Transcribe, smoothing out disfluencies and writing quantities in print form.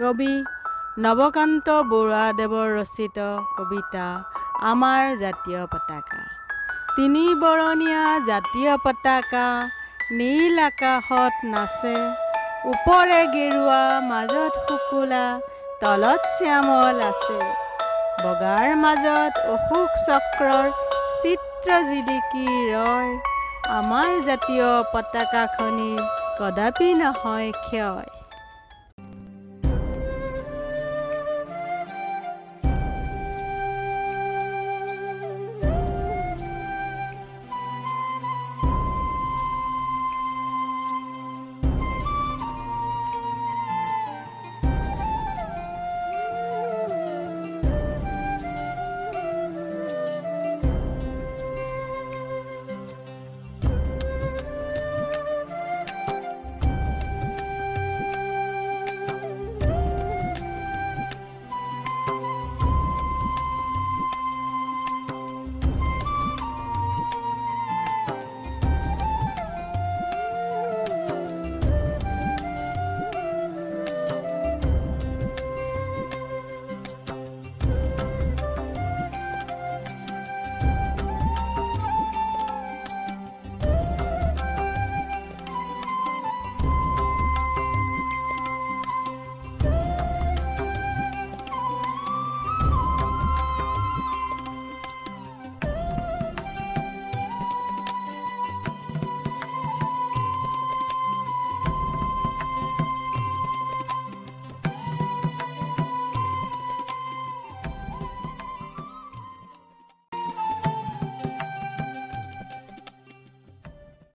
কবি নবকান্ত বৰুৱাদেৱৰ ৰচিত কবিতা আমাৰ জাতীয় পতাকা। তিনি বৰণীয়া জাতীয় পতাকা নীল আকাশত নাচে, ওপৰে গেৰুৱা মাজত শুকুলা তলত শ্যামল আছে। বগাৰ মাজত অশোক চক্ৰৰ চিত্ৰ জিলিকি ৰয়, আমাৰ জাতীয় পতাকাখনিৰ কদাপি নহয় ক্ষয়।